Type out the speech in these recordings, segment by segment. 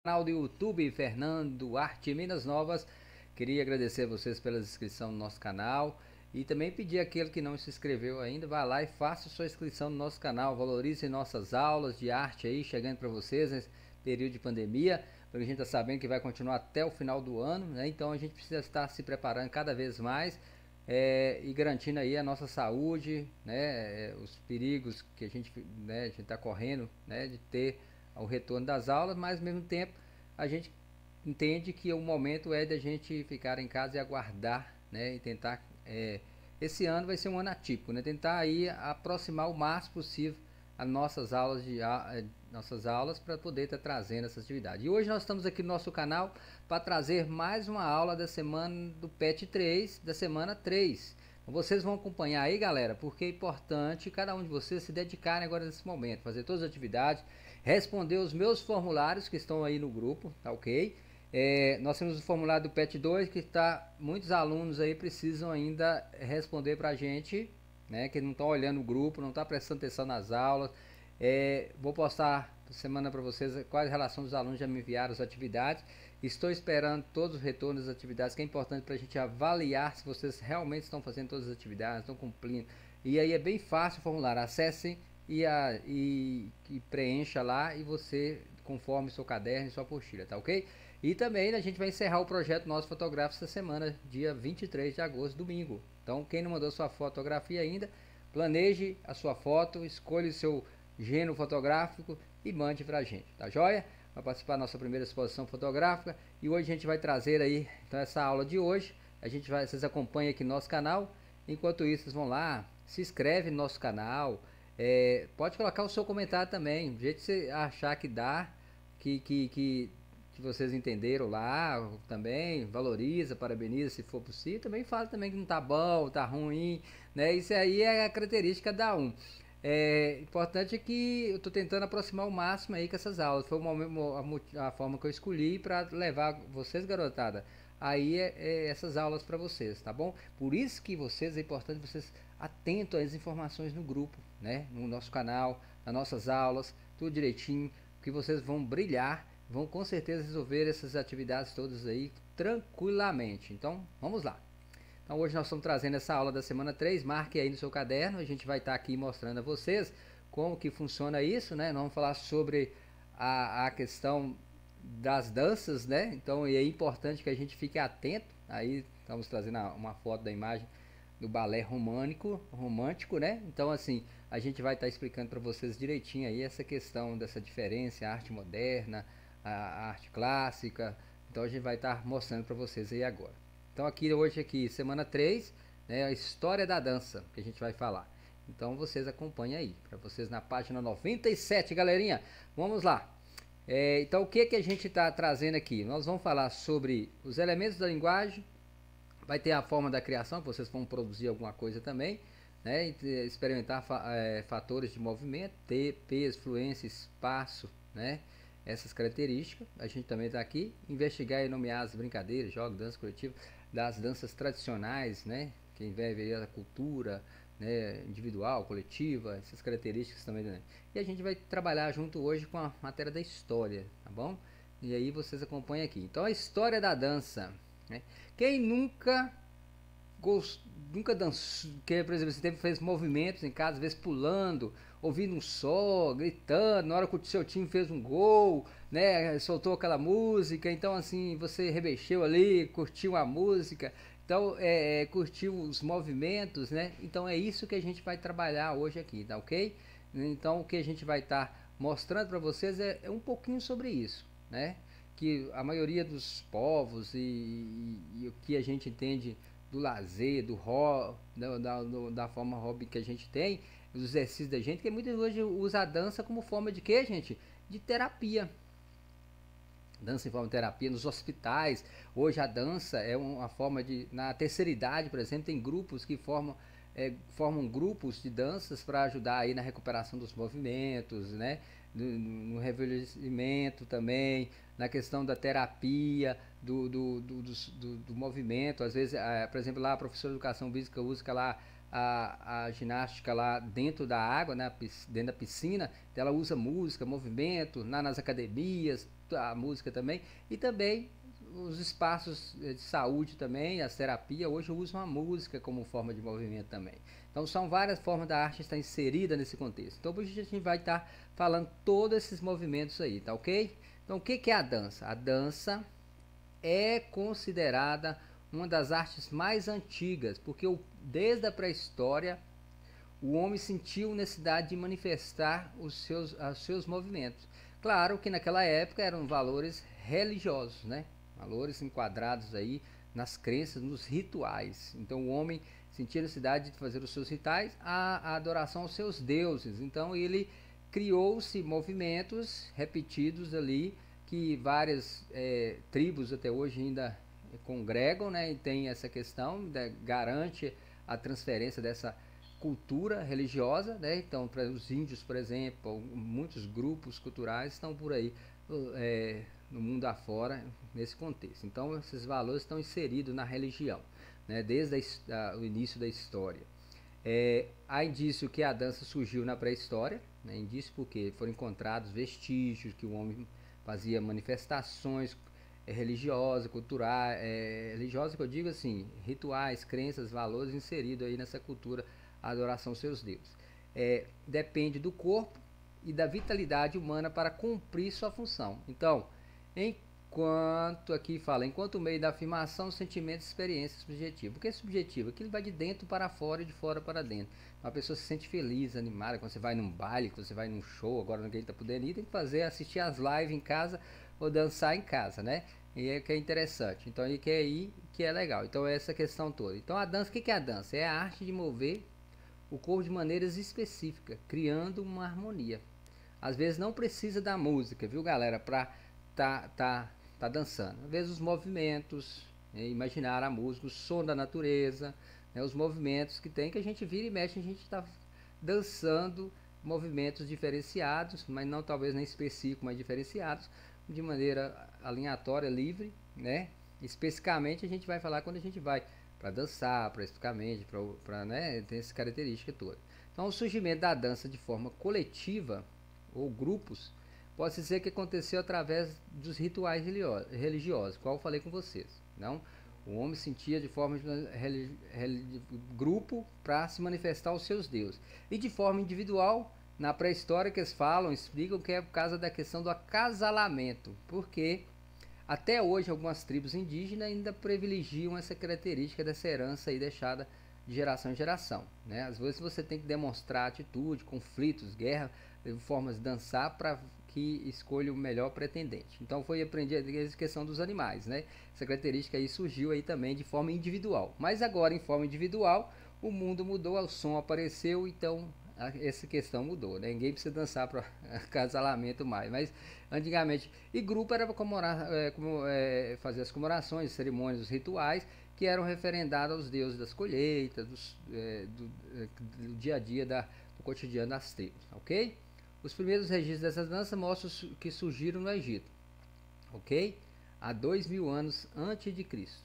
Canal do YouTube Fernando Duarte Minas Novas. Queria agradecer a vocês pela inscrição no nosso canal e também pedir àquele que não se inscreveu ainda, vá lá e faça sua inscrição no nosso canal, valorize nossas aulas de arte aí, chegando para vocês nesse período de pandemia, porque a gente está sabendo que vai continuar até o final do ano, né? Então a gente precisa estar se preparando cada vez mais e garantindo aí a nossa saúde, né? Os perigos que a gente está correndo, né? De ter o retorno das aulas, mas ao mesmo tempo a gente entende que o momento é da gente ficar em casa e aguardar, né? E tentar, esse ano vai ser um ano atípico, né? Tentar aí aproximar o máximo possível as nossas aulas para poder estar trazendo essa atividade. E hoje nós estamos aqui no nosso canal para trazer mais uma aula da semana do PET 3, da semana 3. Então vocês vão acompanhar aí, galera, porque é importante cada um de vocês se dedicarem agora nesse momento, fazer todas as atividades, responder os meus formulários que estão aí no grupo, tá ok? Nós temos o formulário do PET 2 que muitos alunos aí precisam ainda responder pra gente, né? Que não estão olhando o grupo, não está prestando atenção nas aulas. Vou postar semana para vocês quais relações dos alunos já me enviaram as atividades. Estou esperando todos os retornos das atividades, que é importante para a gente avaliar se vocês realmente estão fazendo todas as atividades, estão cumprindo. E aí é bem fácil o formulário, acessem e preencha lá, e você conforme seu caderno e sua apostila, tá ok? E também a gente vai encerrar o projeto nosso fotográfico essa semana, dia 23 de agosto, domingo. Então quem não mandou sua fotografia ainda, planeje a sua foto, escolha o seu gênero fotográfico e mande pra gente, tá joia? Vai participar da nossa primeira exposição fotográfica e hoje a gente vai trazer aí, então, essa aula de hoje. Vocês acompanham aqui no nosso canal. Enquanto isso, vocês vão lá, se inscreve no nosso canal, pode colocar o seu comentário também, do jeito que você achar que dá, que vocês entenderam lá também, valoriza, parabeniza se for possível, também fala também que não tá bom, tá ruim, né? Isso aí é a característica da importante que eu tô tentando aproximar o máximo aí com essas aulas, foi a forma que eu escolhi para levar vocês, garotada, aí essas aulas para vocês, tá bom? Por isso que é importante vocês atentos às informações no grupo, né? No nosso canal, nas nossas aulas, tudo direitinho, que vocês vão brilhar, vão com certeza resolver essas atividades todas aí tranquilamente. Então, vamos lá. Então, hoje nós estamos trazendo essa aula da semana 3, marque aí no seu caderno, a gente vai estar aqui mostrando a vocês como que funciona isso, né? Nós vamos falar sobre a questão das danças, né? Então, é importante que a gente fique atento, aí estamos trazendo uma foto da imagem do balé romântico, né? Então, assim, a gente vai estar explicando para vocês direitinho aí essa questão dessa diferença, a arte moderna, a arte clássica. Então a gente vai estar mostrando para vocês aí agora. Então hoje semana 3, né, a história da dança que a gente vai falar. Então vocês acompanhem aí, para vocês na página 97, galerinha. Vamos lá. Então o que a gente está trazendo aqui? Nós vamos falar sobre os elementos da linguagem. Vai ter a forma da criação, que vocês vão produzir alguma coisa também, né? Experimentar fatores de movimento, peso, fluência, espaço, né? Essas características. A gente também está aqui. Investigar e nomear as brincadeiras, jogos, dança coletiva, das danças tradicionais, né? Que envolve a cultura, né? Individual, coletiva, essas características também, né? E a gente vai trabalhar junto hoje com a matéria da história, tá bom? E aí vocês acompanham aqui. Então a história da dança, né? Quem nunca dançou, que, por exemplo, você fez movimentos em casa, às vezes pulando, ouvindo um som, gritando, na hora que o seu time fez um gol, né, soltou aquela música, então assim, você remexeu ali, curtiu a música, então curtiu os movimentos, né? Então é isso que a gente vai trabalhar hoje aqui, tá ok? Então o que a gente vai estar mostrando para vocês é um pouquinho sobre isso, né? Que a maioria dos povos e o que a gente entende do lazer, da forma hobby que a gente tem, os exercícios da gente, que muitas hoje usa a dança como forma de quê, gente? De terapia. Dança em forma de terapia nos hospitais. Hoje a dança é uma forma de, na terceira idade, por exemplo, tem grupos que formam formam grupos de danças para ajudar aí na recuperação dos movimentos, né? No rejuvenescimento também, na questão da terapia, do movimento. Às vezes, por exemplo, lá a professora de educação física usa lá a ginástica lá dentro da água, né, dentro da piscina, ela usa música, movimento, nas academias, a música também, e também os espaços de saúde também, as terapias, hoje usam a música como forma de movimento também. Então são várias formas da arte estar inserida nesse contexto. Então hoje a gente vai estar falando todos esses movimentos aí, tá ok? Então o que é a dança? A dança é considerada uma das artes mais antigas, porque desde a pré-história o homem sentiu necessidade de manifestar os seus movimentos. Claro que naquela época eram valores religiosos, né? Valores enquadrados aí nas crenças, nos rituais. Então o homem sentia necessidade de fazer os seus rituais, a adoração aos seus deuses. Então ele criou-se movimentos repetidos ali que várias tribos até hoje ainda congregam, né? E tem essa questão, né? Garante a transferência dessa cultura religiosa, né? Então, para os índios, por exemplo, muitos grupos culturais estão por aí no mundo afora nesse contexto. Então, esses valores estão inseridos na religião, né? Desde o início da história. Há indício que a dança surgiu na pré-história, né? Indício porque foram encontrados vestígios que o homem fazia manifestações religiosas, culturais, religiosas que eu digo assim, rituais, crenças, valores inseridos aí nessa cultura, a adoração aos seus deuses. Depende do corpo e da vitalidade humana para cumprir sua função. Então, enquanto meio da afirmação, sentimentos, experiências subjetivas. O que é subjetivo? Aquilo vai de dentro para fora e de fora para dentro. Uma pessoa se sente feliz, animada, quando você vai num baile, quando você vai num show, agora ninguém está podendo ir, tem que assistir as lives em casa ou dançar em casa, né? E é que é interessante. Então, aí que é legal. Então, é essa questão toda. Então, a dança, o que é a dança? É a arte de mover o corpo de maneiras específicas, criando uma harmonia. Às vezes não precisa da música, viu, galera, para tá dançando. Às vezes os movimentos, imaginar a música, o som da natureza, né, os movimentos que tem, que a gente vira e mexe, a gente está dançando movimentos diferenciados, mas não talvez nem específicos, mas diferenciados, de maneira aleatória, livre, né? Especificamente a gente vai falar quando a gente vai para dançar, para especificamente, né, tem essa característica toda. Então, o surgimento da dança de forma coletiva ou grupos pode ser que aconteceu através dos rituais religiosos, qual eu falei com vocês. Não? O homem sentia de forma de grupo para se manifestar os seus deuses. E de forma individual, na pré-história que eles falam, explicam que é por causa da questão do acasalamento, porque até hoje algumas tribos indígenas ainda privilegiam essa característica dessa herança aí deixada de geração em geração, né? Às vezes você tem que demonstrar atitude, conflitos, guerra, formas de dançar para que escolha o melhor pretendente. Então foi aprendida a questão dos animais, né? Essa característica aí surgiu aí também de forma individual. Mas agora em forma individual, o mundo mudou, o som apareceu, então essa questão mudou, né? Ninguém precisa dançar para acasalamento mais, mas antigamente, e grupo era para fazer as comemorações, cerimônias, os rituais que eram referendados aos deuses das colheitas, do dia a dia do cotidiano das tribos, ok? Os primeiros registros dessas danças mostram que surgiram no Egito, ok? Há 2000 anos antes de Cristo,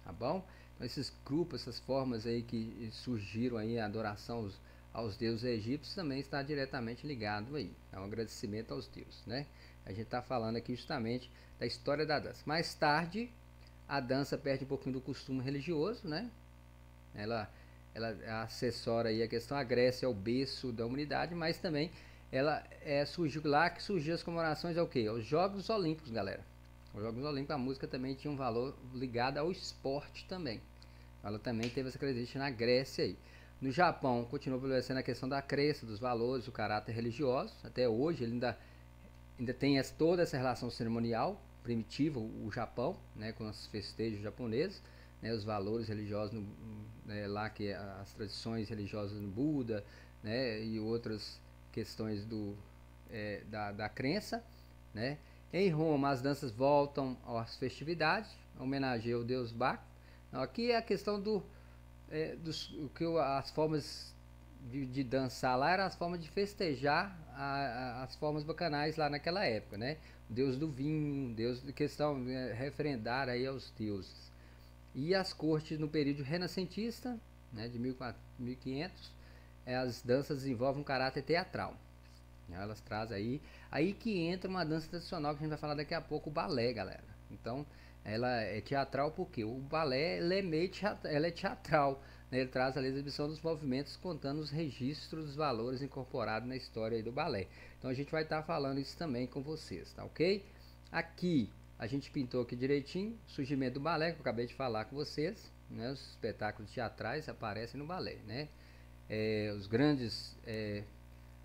tá bom? Então esses grupos, essas formas aí que surgiram aí, a adoração aos deuses egípcios também está diretamente ligado aí, é um agradecimento aos deuses, né? A gente está falando aqui justamente da história da dança. Mais tarde, a dança perde um pouquinho do costume religioso, né? Ela assessora aí a questão, a Grécia é o berço da humanidade, mas também ela surgiu lá, que surgiu as comemorações ao quê? Aos Jogos Olímpicos, galera. Os Jogos Olímpicos, a música também tinha um valor ligado ao esporte também. Ela também teve essa característica na Grécia aí. No Japão, continua prevalecendo a questão da crença, dos valores, do caráter religioso. Até hoje, ele ainda tem toda essa relação cerimonial primitiva, o Japão, né, com os festejos japoneses, né, os valores religiosos lá, que as tradições religiosas no Buda, né, e outras questões da crença, né. Em Roma, as danças voltam às festividades, homenageiam o deus Baco. Então, aqui é a questão as formas de dançar lá eram as formas de festejar as formas bacanais lá naquela época, né? O deus do vinho, deus de questão, né, referendar aí aos deuses. E as cortes no período renascentista, né, de 1500, as danças desenvolvem um caráter teatral. Elas trazem aí que entra uma dança tradicional que a gente vai falar daqui a pouco, o balé, galera. Então, ela é teatral porque o balé ela é teatral, né? Ele traz ali a exibição dos movimentos contando os registros dos valores incorporados na história aí do balé. Então a gente vai estar falando isso também com vocês, tá ok? Aqui a gente pintou aqui direitinho o surgimento do balé, que eu acabei de falar com vocês, né? Os espetáculos teatrais aparecem no balé, né? Os grandes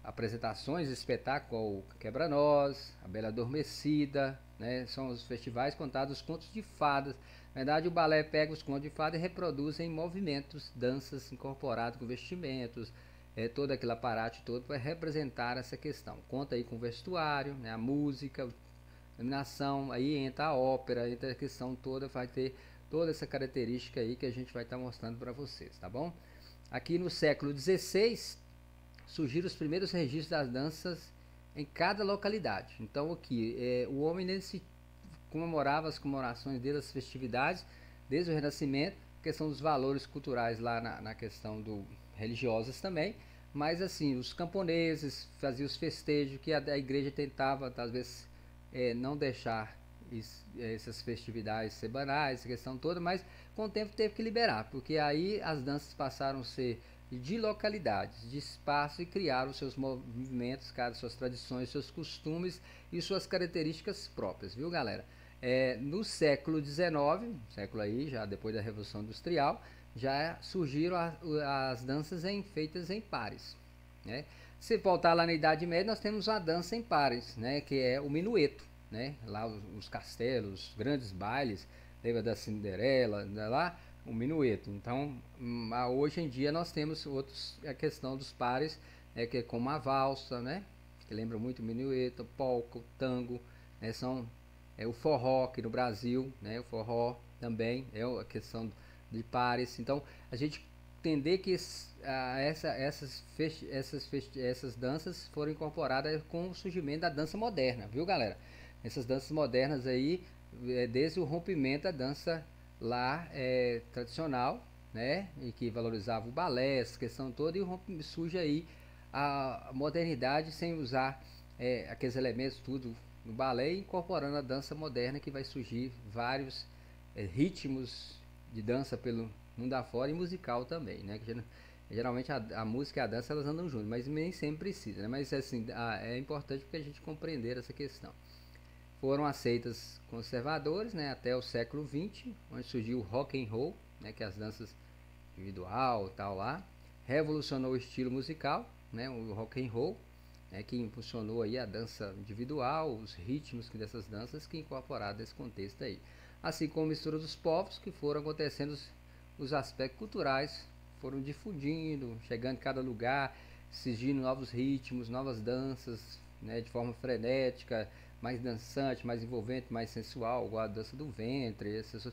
apresentações de espetáculo, Quebra-Nós, A Bela Adormecida, né? São os festivais contados os contos de fadas. Na verdade, o balé pega os contos de fadas e reproduz em movimentos, danças incorporadas com vestimentos, todo aquele aparato todo para representar essa questão. Conta aí com o vestuário, né? A música, a iluminação, aí entra a ópera, entra a questão toda, vai ter toda essa característica aí que a gente vai estar mostrando para vocês, tá bom? Aqui no século XVI, surgiram os primeiros registros das danças em cada localidade. Então aqui, o homem nesse comemorava as comemorações dele, as festividades, desde o Renascimento, questão dos valores culturais lá na questão do religiosas também, mas assim, os camponeses faziam os festejos que a igreja tentava, às vezes, não deixar essas festividades ser banais, essa questão toda, mas com o tempo teve que liberar, porque aí as danças passaram a ser de localidades, de espaço e criaram seus movimentos, suas tradições, seus costumes e suas características próprias, viu galera? No século XIX, século aí já depois da Revolução Industrial, já surgiram as danças feitas em pares, né? Se voltar lá na Idade Média, nós temos a dança em pares, né? Que é o minueto, né? Lá os castelos, os grandes bailes, lembra da Cinderela, lá o minueto. Então, hoje em dia nós temos a questão dos pares, que é como a valsa, né? Que lembra muito o minueto, o polka, o tango, né? O forró aqui no Brasil, né? O forró também é a questão de pares. Então, a gente entender que essas danças foram incorporadas com o surgimento da dança moderna, viu galera? Essas danças modernas aí, desde o rompimento da dança lá tradicional, né, e que valorizava o balé, essa questão toda, e surge aí a modernidade sem usar aqueles elementos tudo no balé, incorporando a dança moderna, que vai surgir vários ritmos de dança pelo mundo afora e musical também, né, que geralmente a música e a dança elas andam juntas, mas nem sempre precisa, né, mas assim, é importante porque a gente compreender essa questão. Foram aceitas conservadores, né, até o século XX, onde surgiu o rock and roll, né, que é as danças individual, tal lá, revolucionou o estilo musical, né, o rock and roll, né, que impulsionou aí a dança individual, os ritmos dessas danças que incorporaram nesse contexto aí, assim como a mistura dos povos que foram acontecendo, os aspectos culturais foram difundindo, chegando em cada lugar, surgindo novos ritmos, novas danças, né, de forma frenética, mais dançante, mais envolvente, mais sensual, igual a dança do ventre, essas,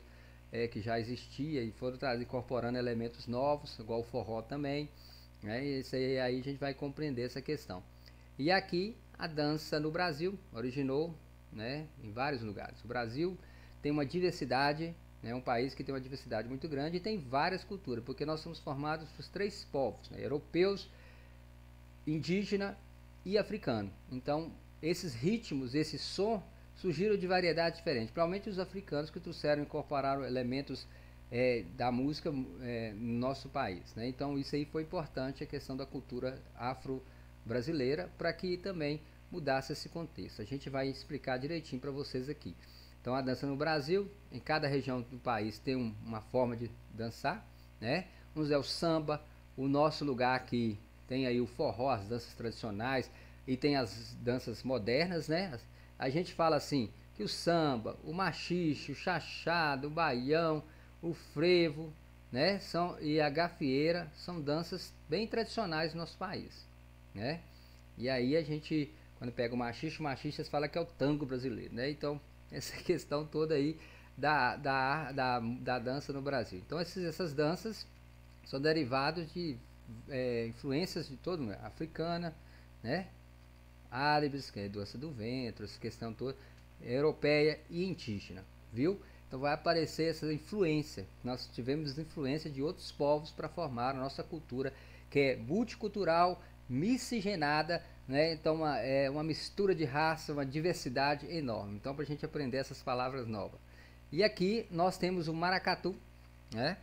que já existia e foram incorporando elementos novos, igual o forró também, né? E isso aí a gente vai compreender essa questão. E aqui a dança no Brasil originou, né, em vários lugares. O Brasil tem uma diversidade, né, um país que tem uma diversidade muito grande e tem várias culturas, porque nós somos formados por 3 povos, né, europeus, indígena e africano. Então esses ritmos, esse som surgiram de variedades diferentes, provavelmente os africanos que trouxeram, incorporaram elementos da música no nosso país, né? Então isso aí foi importante, a questão da cultura afro-brasileira, para que também mudasse esse contexto. A gente vai explicar direitinho para vocês aqui. Então a dança no Brasil, em cada região do país tem uma forma de dançar, né? Uns é o samba, o nosso lugar aqui tem aí o forró, as danças tradicionais, e tem as danças modernas, né? A gente fala assim, que o samba, o machixe, o chachado, o baião, o frevo, né? E a gafieira são danças bem tradicionais do nosso país, né? E aí a gente, quando pega o machixe fala que é o tango brasileiro, né? Então, essa questão toda aí da dança no Brasil. Então, essas danças são derivados de influências de todo mundo, africana, né? Árabes, que é a dança do ventre, essa questão toda, europeia e indígena, viu? Então vai aparecer essa influência. Nós tivemos influência de outros povos para formar a nossa cultura, que é multicultural, miscigenada, né? Então é uma mistura de raça, uma diversidade enorme. Então para a gente aprender essas palavras novas. E aqui nós temos o maracatu, né?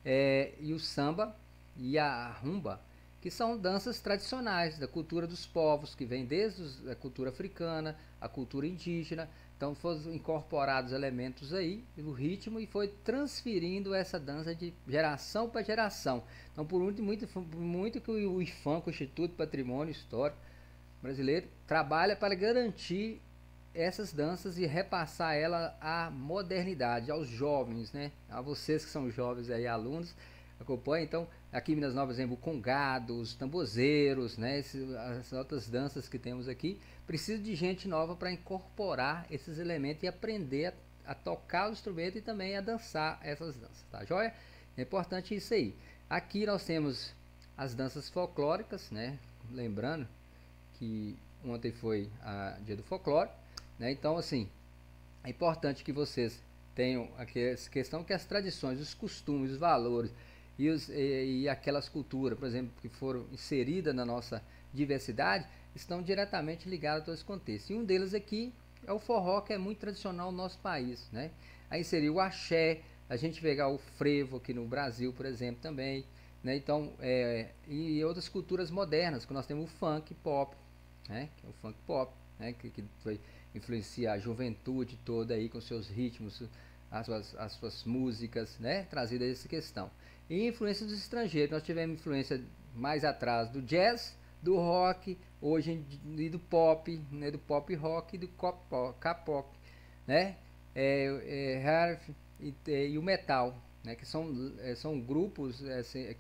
E o samba e a rumba, que são danças tradicionais da cultura dos povos, que vem desde a cultura africana, a cultura indígena. Então foram incorporados elementos aí no ritmo e foi transferindo essa dança de geração para geração. Então por muito que o IFAM, o Instituto Patrimônio Histórico Brasileiro, trabalha para garantir essas danças e repassar ela à modernidade, aos jovens, né? A vocês que são jovens aí, alunos, acompanhem. Então, aqui em Minas Novas, o congado, os tambozeiros, né? As outras danças que temos aqui, precisa de gente nova para incorporar esses elementos e aprender a tocar o instrumento e também a dançar essas danças, tá joia? É importante isso aí. Aqui nós temos as danças folclóricas, né? Lembrando que ontem foi a dia do folclore, né? Então, assim, é importante que vocês tenham essa questão que as tradições, os costumes, os valores e aquelas culturas, por exemplo, que foram inseridas na nossa diversidade, estão diretamente ligados a todo esse contexto. E um deles aqui é o forró, que é muito tradicional no nosso país, né? Aí seria o axé, a gente pegar o frevo aqui no Brasil, por exemplo, também, né? Então, e outras culturas modernas, que nós temos o funk pop, né? Que é o funk pop, né? Que foi influenciar a juventude toda aí com seus ritmos, as suas músicas, né? Trazida essa questão. E influência dos estrangeiros, nós tivemos influência mais atrás do jazz, do rock, hoje e do pop, né? Do pop rock e do K-pop, né? E o metal, né? Que são grupos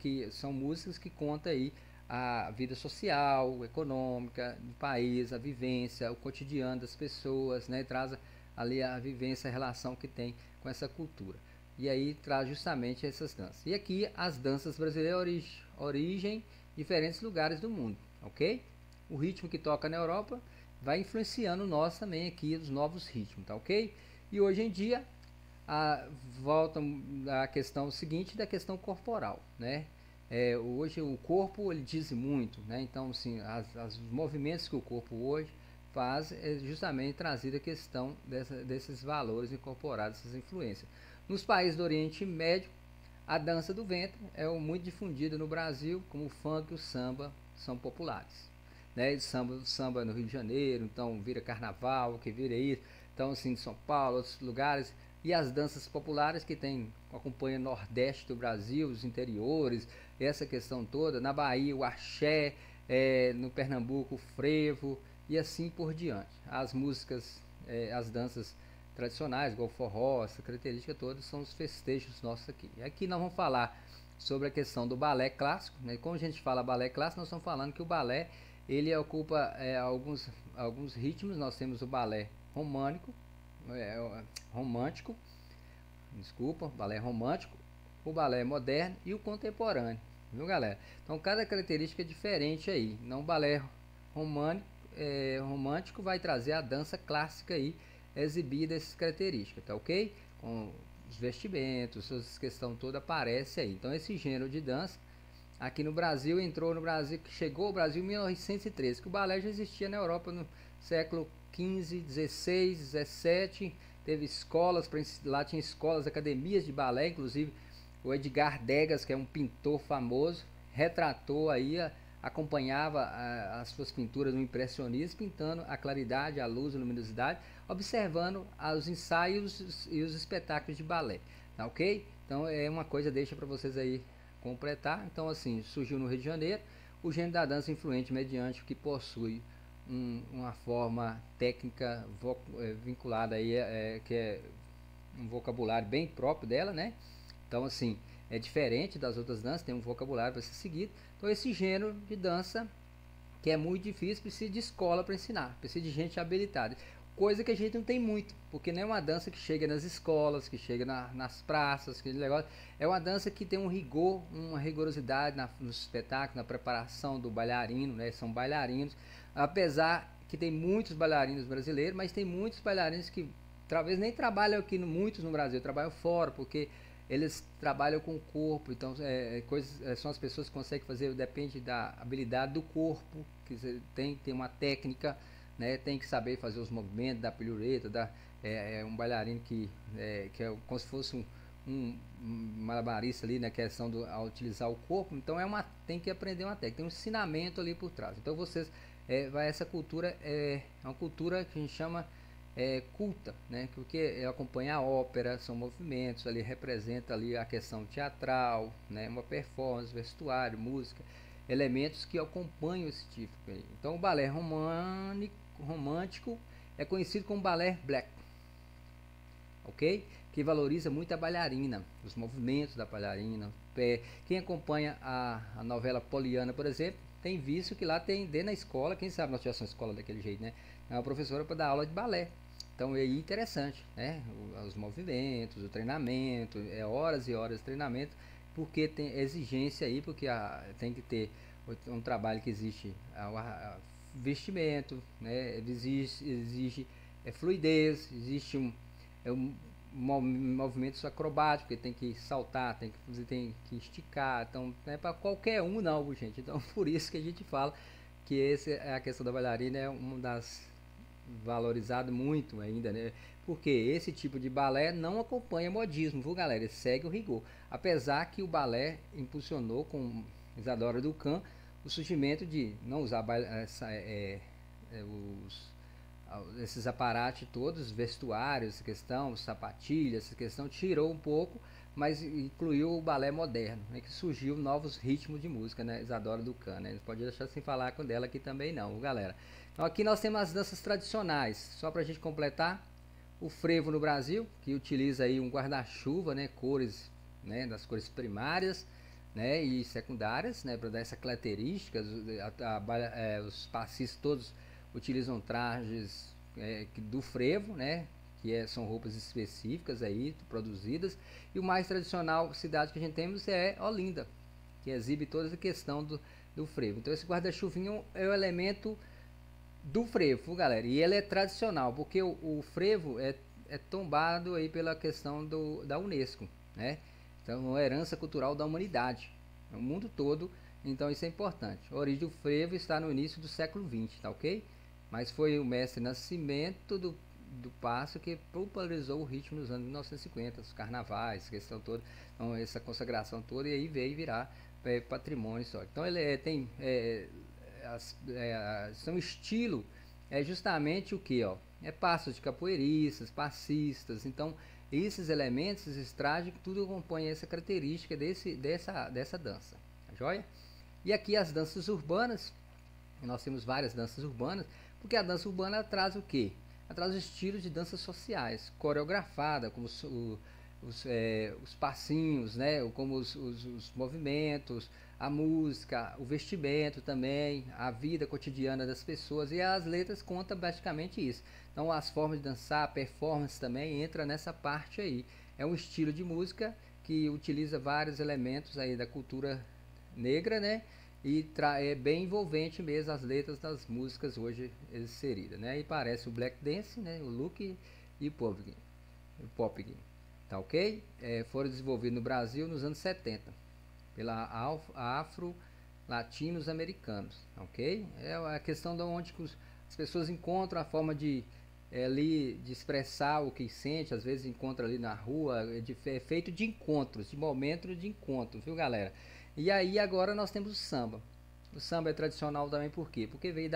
que são músicas que contam aí a vida social, econômica do país, a vivência, o cotidiano das pessoas, né? Traz ali a vivência, a relação que tem com essa cultura. E aí traz justamente essas danças. E aqui as danças brasileiras origem diferentes lugares do mundo, ok? O ritmo que toca na Europa vai influenciando nós também aqui, os novos ritmos, tá ok? E hoje em dia, volta a questão seguinte da questão corporal, né? Hoje o corpo ele diz muito, né? Então, assim, os movimentos que o corpo hoje faz é justamente trazer a questão desses valores incorporados, essas influências. Nos países do Oriente Médio, a dança do ventre é muito difundida no Brasil, como o funk e o samba são populares, né? Samba no Rio de Janeiro, então vira carnaval, que vira isso, então assim, de São Paulo, outros lugares. E as danças populares que acompanham o Nordeste do Brasil, os interiores, essa questão toda. Na Bahia, o axé, no Pernambuco, o frevo e assim por diante. As músicas, as danças tradicionais, igual o forró, essa característica toda, são os festejos nossos aqui. E aqui nós vamos falar sobre a questão do balé clássico, né? Quando a gente fala balé clássico, nós estamos falando que o balé ele ocupa alguns ritmos. Nós temos o balé romântico, balé romântico, o balé moderno e o contemporâneo, viu galera? Então cada característica é diferente aí. Não, o balé romântico vai trazer a dança clássica aí, exibida essas características, tá ok? Com os vestimentos, essa questão toda aparece aí. Então esse gênero de dança aqui no Brasil que chegou ao Brasil em 1913, que o balé já existia na Europa no século 15, 16, 17, teve escolas, lá tinha escolas, academias de balé, inclusive o Edgar Degas, que é um pintor famoso, retratou aí, acompanhava as suas pinturas no impressionismo, pintando a claridade, a luz, a luminosidade, observando os ensaios e os espetáculos de balé, tá ok? Então é uma coisa, deixa para vocês aí completar. Então assim, surgiu no Rio de Janeiro o gênero da dança influente mediante que possui uma forma técnica vinculada aí, que é um vocabulário bem próprio dela, né? Então assim, é diferente das outras danças, tem um vocabulário para ser seguido. Então esse gênero de dança, que é muito difícil, precisa de escola para ensinar, precisa de gente habilitada. coisa que a gente não tem muito, porque não é uma dança que chega nas escolas, que chega nas praças, que negócio. É uma dança que tem um rigor, uma rigorosidade no espetáculo, na preparação do bailarino, né? São bailarinos, apesar que tem muitos bailarinos brasileiros, mas tem muitos bailarinos que talvez nem trabalham aqui, muitos no Brasil, trabalham fora, porque eles trabalham com o corpo, então são as pessoas que conseguem fazer, depende da habilidade do corpo, que você tem uma técnica, né, tem que saber fazer os movimentos da pirueta, um bailarino que é como se fosse um malabarista ali na questão a utilizar o corpo, então tem que aprender uma técnica, tem um ensinamento ali por trás. Então essa cultura é uma cultura que a gente chama culta, né? Porque acompanha a ópera, são movimentos ali, representa ali a questão teatral, né? Uma performance, vestuário, música, elementos que acompanham esse tipo. Então o balé romântico é conhecido como balé black, ok? Que valoriza muito a bailarina, os movimentos da bailarina, pé. Quem acompanha a novela Poliana, por exemplo, tem visto que lá tem dentro da escola, quem sabe nós tivemos uma escola daquele jeito, né? É uma professora para dar aula de balé. Então é interessante, né? Os movimentos, o treinamento, horas e horas de treinamento, porque tem exigência aí, porque tem que ter um trabalho que existe vestimento, né? Exige fluidez, existe um movimentos acrobáticos, porque tem que saltar, tem que esticar, então não é para qualquer um não, gente. Então por isso que a gente fala que a questão da bailarina é uma das valorizado muito ainda, né? Porque esse tipo de balé não acompanha modismo, viu, galera? Ele segue o rigor. Apesar que o balé impulsionou com Isadora Duncan o surgimento de não usar esses aparatos todos, vestuários, essa questão, sapatilhas, essa questão, tirou um pouco, mas incluiu o balé moderno, né, que surgiu novos ritmos de música, né? Isadora Duncan, né? Não pode deixar sem falar com dela aqui também não, galera. Então aqui nós temos as danças tradicionais, só para a gente completar, o frevo no Brasil, que utiliza aí um guarda-chuva, né, cores, né, das cores primárias, né, e secundárias, né, para dar essa característica. Os passistas todos utilizam trajes do frevo, né, são roupas específicas aí produzidas, e o mais tradicional cidade que a gente temos é Olinda, que exibe toda essa questão do frevo. Então esse guarda-chuvinho é o elemento do frevo, galera, e ele é tradicional, porque o frevo é tombado aí pela questão da Unesco, né? Então, uma herança cultural da humanidade, no mundo todo, então isso é importante. A origem do frevo está no início do século XX, tá ok? Mas foi o mestre Nascimento do Passo que popularizou o ritmo nos anos 1950, os carnavais, questão toda, então, essa consagração toda, e aí veio virar patrimônio histórico. Então ele são estilo justamente o que, ó, passos de capoeiristas, passistas. Então esses elementos, esses trajes, tudo acompanha essa característica dessa dança, tá joia? E aqui as danças urbanas, nós temos várias danças urbanas, porque a dança urbana traz o que? Ela traz estilos de danças sociais, coreografada, como os passinhos, né? Como os movimentos, a música, o vestimento também, a vida cotidiana das pessoas, e as letras contam basicamente isso. Então as formas de dançar, a performance também entra nessa parte aí. É um estilo de música que utiliza vários elementos aí da cultura negra, né? E é bem envolvente mesmo as letras das músicas hoje inseridas, né? E parece o black dance, né? O look e o popping, tá ok? Foram desenvolvidos no Brasil nos anos 70 pela afro-latinos americanos, ok? É a questão de onde as pessoas encontram a forma de expressar o que sente, às vezes encontra ali na rua, é feito de encontros, de momentos de encontro, viu, galera? E aí agora nós temos o samba. O samba é tradicional também por quê? Porque veio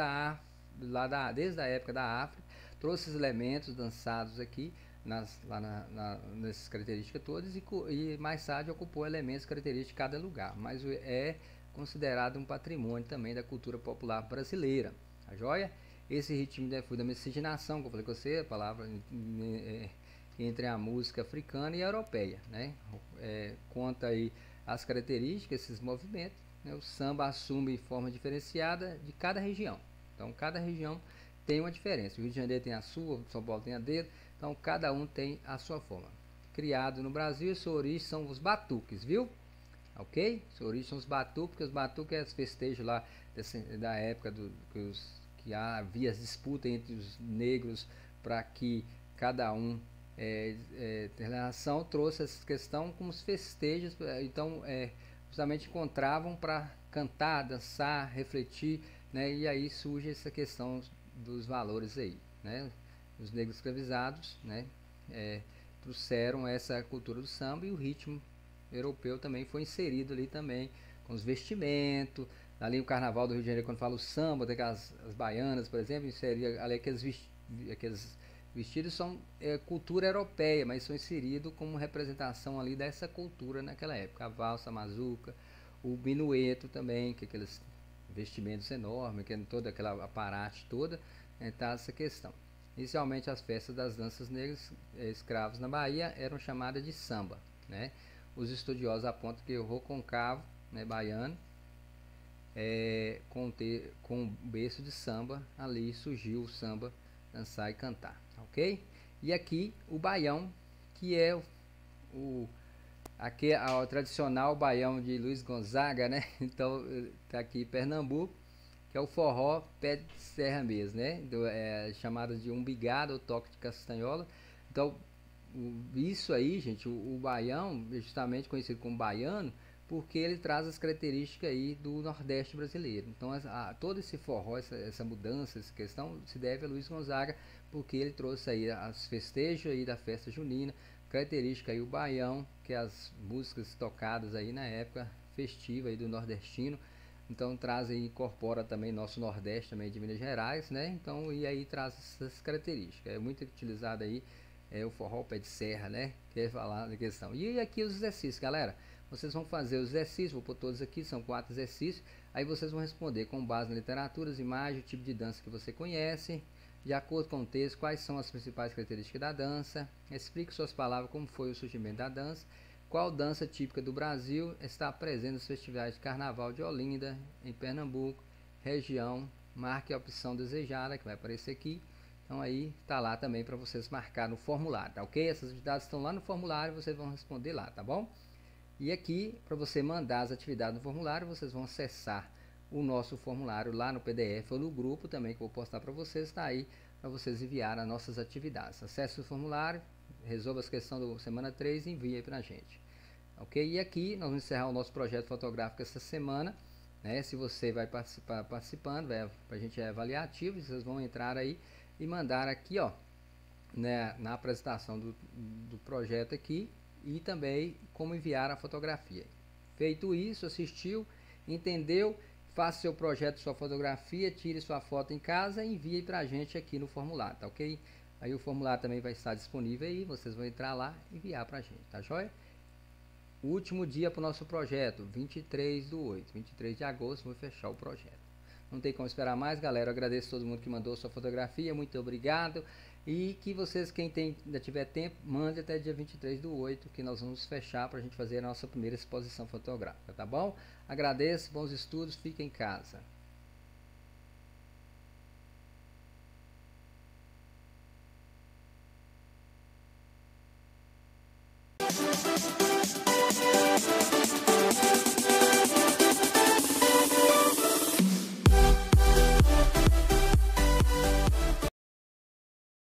desde a época da África, trouxe esses elementos dançados aqui, nessas características todas, e mais tarde ocupou elementos característicos de cada lugar, mas é considerado um patrimônio também da cultura popular brasileira, tá joia? Esse ritmo foi da miscigenação, que eu falei com você, a palavra entre a música africana e a europeia, né? Conta aí as características, esses movimentos, né? O samba assume forma diferenciada de cada região, então cada região tem uma diferença. O Rio de Janeiro tem a sua, o São Paulo tem a dele, então cada um tem a sua forma. Criado no Brasil, sua origem são os batuques, viu? Ok? Sua origem são os batuques, porque os batuques é os festejos lá da época que havia as disputas entre os negros para que cada um tem relação, trouxe essa questão como os festejos, então justamente encontravam para cantar, dançar, refletir, né? E aí surge essa questão dos valores aí, né? Os negros escravizados, né? Trouxeram essa cultura do samba, e o ritmo europeu também foi inserido ali também, com os vestimentos, ali o carnaval do Rio de Janeiro, quando fala o samba, tem as baianas, por exemplo, inseria ali aqueles vestidos, são cultura europeia, mas são inseridos como representação ali dessa cultura naquela época, a valsa, a mazuca, o minueto também, que aqueles vestimentos enormes, que é toda aquela aparate toda, tá essa questão. Inicialmente as festas das danças negras escravos na Bahia eram chamadas de samba, né? Os estudiosos apontam que o roconcavo, né, baiano, com berço de samba, ali surgiu o samba, dançar e cantar, ok? E aqui o baião, que é aqui o tradicional baião de Luiz Gonzaga, né? Então tá aqui em Pernambuco, que é o forró pé de serra mesmo, né? Chamado de umbigada ou toque de castanhola. Então isso aí, gente, o baião é justamente conhecido como baiano, porque ele traz as características aí do Nordeste brasileiro. Então todo esse forró, essa mudança, essa questão se deve a Luiz Gonzaga, porque ele trouxe aí as festejos aí da festa junina, característica aí o baião, que é as músicas tocadas aí na época festiva aí do nordestino. Então traz aí, incorpora também nosso Nordeste também de Minas Gerais, né? Então, e aí traz essas características. É muito utilizado aí o forró pé de serra, né? Quer falar da questão. E aqui os exercícios, galera. Vocês vão fazer os exercícios, vou pôr todos aqui, são 4 exercícios. Aí vocês vão responder com base na literatura, as imagens, o tipo de dança que você conhece, de acordo com o texto, quais são as principais características da dança. Explique suas palavras como foi o surgimento da dança. Qual dança típica do Brasil está presente nos festivais de Carnaval de Olinda, em Pernambuco, região. Marque a opção desejada, que vai aparecer aqui. Então aí tá lá também para vocês marcar no formulário, tá ok? Essas atividades estão lá no formulário, vocês vão responder lá, tá bom? E aqui, para você mandar as atividades no formulário, vocês vão acessar o nosso formulário lá no PDF ou no grupo também, que eu vou postar para vocês, está aí para vocês enviar as nossas atividades. Acesse o formulário, resolva as questões da semana 3 e envie aí para a gente. Ok? E aqui nós vamos encerrar o nosso projeto fotográfico essa semana, né? Se você vai participando, para a gente avaliar ativos, vocês vão entrar aí e mandar aqui, ó, né, na apresentação do projeto aqui, e também como enviar a fotografia. Feito isso, assistiu, entendeu, faça seu projeto, sua fotografia, tire sua foto em casa e envie para a gente aqui no formulário, tá ok? Aí o formulário também vai estar disponível aí, vocês vão entrar lá e enviar para a gente, tá joia? O último dia para o nosso projeto, 23/8, 23 de agosto, vou fechar o projeto. Não tem como esperar mais, galera. Eu agradeço a todo mundo que mandou sua fotografia, muito obrigado. E que vocês, quem ainda tiver tempo, mande até dia 23/8, que nós vamos fechar para a gente fazer a nossa primeira exposição fotográfica, tá bom? Agradeço, bons estudos, fiquem em casa.